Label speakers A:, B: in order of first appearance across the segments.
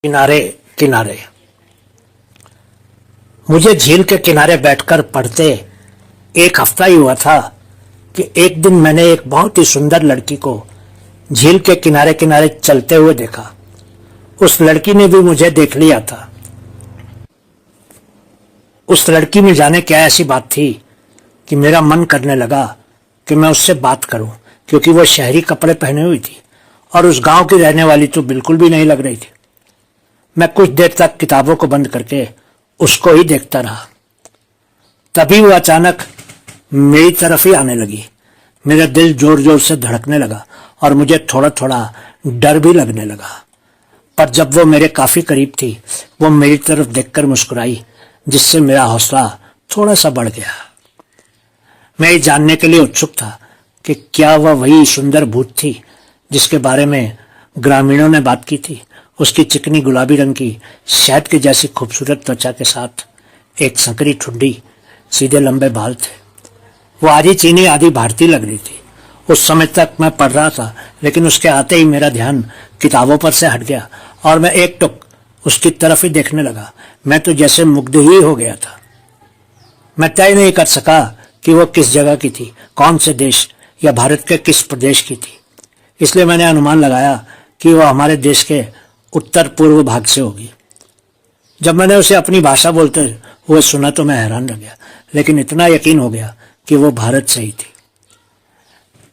A: किनारे किनारे। मुझे झील के किनारे बैठकर पढ़ते एक हफ्ता ही हुआ था कि एक दिन मैंने एक बहुत ही सुंदर लड़की को झील के किनारे किनारे चलते हुए देखा। उस लड़की ने भी मुझे देख लिया था। उस लड़की में जाने क्या ऐसी बात थी कि मेरा मन करने लगा कि मैं उससे बात करूं, क्योंकि वो शहरी कपड़े पहने हुई थी और उस गांव की रहने वाली तो बिल्कुल भी नहीं लग रही थी। मैं कुछ देर तक किताबों को बंद करके उसको ही देखता रहा। तभी वो अचानक मेरी तरफ ही आने लगी। मेरा दिल जोर जोर से धड़कने लगा और मुझे थोड़ा थोड़ा डर भी लगने लगा। पर जब वो मेरे काफी करीब थी, वो मेरी तरफ देखकर मुस्कुराई, जिससे मेरा हौसला थोड़ा सा बढ़ गया। मैं ये जानने के लिए उत्सुक था कि क्या वह वही सुंदर भूत थी जिसके बारे में ग्रामीणों ने बात की थी। उसकी चिकनी गुलाबी रंग की शहद की जैसी खूबसूरत त्वचा के साथ एक संकरी ठुड्डी, सीधे लंबे बाल थे। वो आधी चीनी आधी भारतीय लग रही थी। उस समय तक मैं पढ़ रहा था, लेकिन उसके आते ही मेरा ध्यान किताबों पर से हट गया और मैं एक टुक उसकी तरफ ही देखने लगा। मैं तो जैसे मुग्ध ही हो गया था। मैं तय नहीं कर सका कि वो किस जगह की थी, कौन से देश या भारत के किस प्रदेश की थी। इसलिए मैंने अनुमान लगाया कि वह हमारे देश के उत्तर पूर्व भाग से होगी। जब मैंने उसे अपनी भाषा बोलते हुए सुना तो मैं हैरान रह गया, लेकिन इतना यकीन हो गया कि वो भारत से ही थी।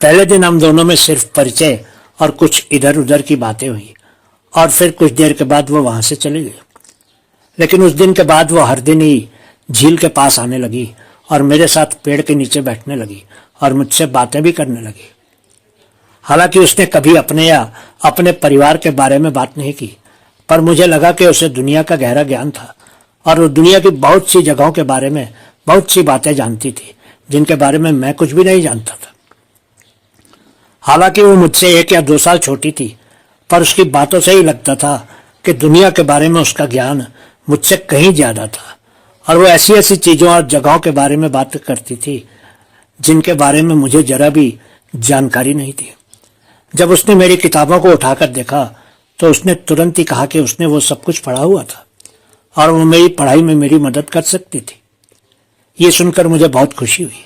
A: पहले दिन हम दोनों में सिर्फ परिचय और कुछ इधर उधर की बातें हुई और फिर कुछ देर के बाद वो वहां से चली गई। लेकिन उस दिन के बाद वो हर दिन ही झील के पास आने लगी और मेरे साथ पेड़ के नीचे बैठने लगी और मुझसे बातें भी करने लगी। हालांकि उसने कभी अपने या अपने परिवार के बारे में बात नहीं की, पर मुझे लगा कि उसे दुनिया का गहरा ज्ञान था और वो दुनिया की बहुत सी जगहों के बारे में बहुत सी बातें जानती थी जिनके बारे में मैं कुछ भी नहीं जानता था। हालांकि वो मुझसे 1 या 2 साल छोटी थी, पर उसकी बातों से ही लगता था कि दुनिया के बारे में उसका ज्ञान मुझसे कहीं ज्यादा था और वो ऐसी ऐसी चीजों और जगहों के बारे में बात करती थी जिनके बारे में मुझे जरा भी जानकारी नहीं थी। जब उसने मेरी किताबों को उठाकर देखा तो उसने तुरंत ही कहा कि उसने वो सब कुछ पढ़ा हुआ था और वो मेरी पढ़ाई में मेरी मदद कर सकती थी। ये सुनकर मुझे बहुत खुशी हुई।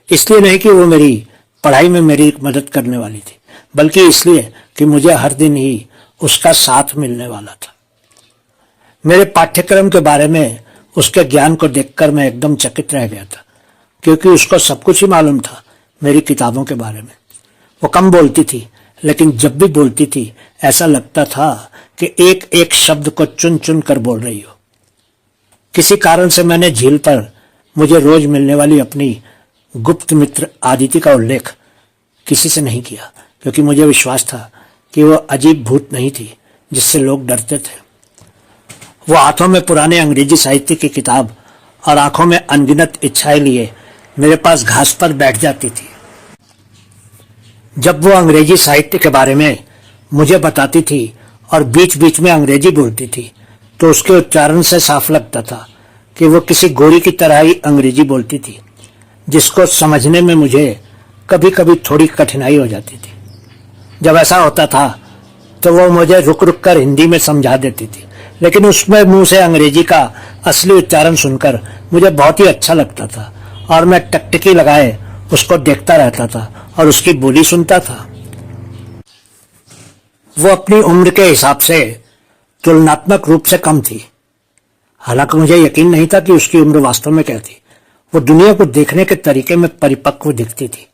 A: इसलिए नहीं कि वो मेरी पढ़ाई में मेरी मदद करने वाली थी, बल्कि इसलिए कि मुझे हर दिन ही उसका साथ मिलने वाला था। मेरे पाठ्यक्रम के बारे में उसके ज्ञान को देखकर मैं एकदम चकित रह गया था, क्योंकि उसको सब कुछ ही मालूम था मेरी किताबों के बारे में। वो कम बोलती थी, लेकिन जब भी बोलती थी ऐसा लगता था कि एक एक शब्द को चुन चुन कर बोल रही हो। किसी कारण से मैंने झील पर मुझे रोज मिलने वाली अपनी गुप्त मित्र आदिति का उल्लेख किसी से नहीं किया, क्योंकि मुझे विश्वास था कि वह अजीब भूत नहीं थी जिससे लोग डरते थे। वो हाथों में पुराने अंग्रेजी साहित्य की किताब और आंखों में अनगिनत इच्छाएं लिए मेरे पास घास पर बैठ जाती थी। जब वो अंग्रेजी साहित्य के बारे में मुझे बताती थी और बीच बीच में अंग्रेजी बोलती थी, तो उसके उच्चारण से साफ लगता था कि वो किसी गोरी की तरह ही अंग्रेजी बोलती थी, जिसको समझने में मुझे कभी कभी थोड़ी कठिनाई हो जाती थी। जब ऐसा होता था तो वो मुझे रुक रुक कर हिंदी में समझा देती थी, लेकिन उसमें मुंह से अंग्रेजी का असली उच्चारण सुनकर मुझे बहुत ही अच्छा लगता था और मैं टकटकी लगाए उसको देखता रहता था और उसकी बोली सुनता था। वो अपनी उम्र के हिसाब से तुलनात्मक रूप से कम थी। हालांकि मुझे यकीन नहीं था कि उसकी उम्र वास्तव में क्या थी। वो दुनिया को देखने के तरीके में परिपक्व दिखती थी।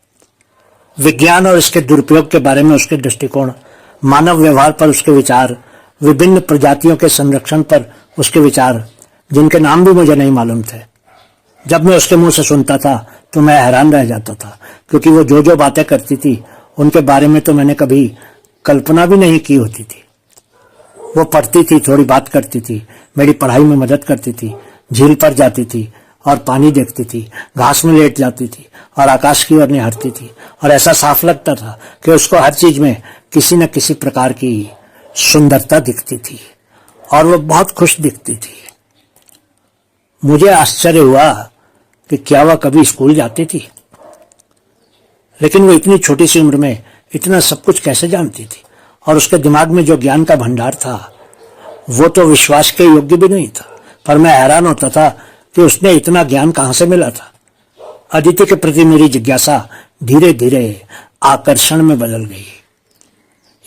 A: विज्ञान और इसके दुरुपयोग के बारे में उसके दृष्टिकोण, मानव व्यवहार पर उसके विचार, विभिन्न प्रजातियों के संरक्षण पर उसके विचार, जिनके नाम भी मुझे नहीं मालूम थे, जब मैं उसके मुंह से सुनता था तो मैं हैरान रह जाता था, क्योंकि वो जो जो बातें करती थी उनके बारे में तो मैंने कभी कल्पना भी नहीं की होती थी। वो पढ़ती थी, थोड़ी बात करती थी, मेरी पढ़ाई में मदद करती थी, झील पर जाती थी और पानी देखती थी, घास में लेट जाती थी और आकाश की ओर निहारती थी, और ऐसा साफ लगता था कि उसको हर चीज में किसी न किसी प्रकार की सुंदरता दिखती थी और वो बहुत खुश दिखती थी। मुझे आश्चर्य हुआ कि क्या वह कभी स्कूल जाती थी, लेकिन वो इतनी छोटी सी उम्र में इतना सब कुछ कैसे जानती थी और उसके दिमाग में जो ज्ञान का भंडार था वो तो विश्वास के योग्य भी नहीं था, पर मैं हैरान होता था कि उसने इतना ज्ञान कहां से मिला था। अदिति के प्रति मेरी जिज्ञासा धीरे धीरे आकर्षण में बदल गई।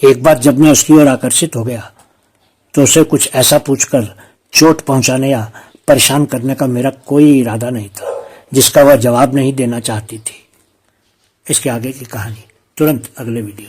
A: एक बार जब मैं उसकी ओर आकर्षित हो गया तो उसे कुछ ऐसा पूछकर चोट पहुंचाने या परेशान करने का मेरा कोई इरादा नहीं था जिसका वह जवाब नहीं देना चाहती थी। इसके आगे की कहानी तुरंत अगले वीडियो।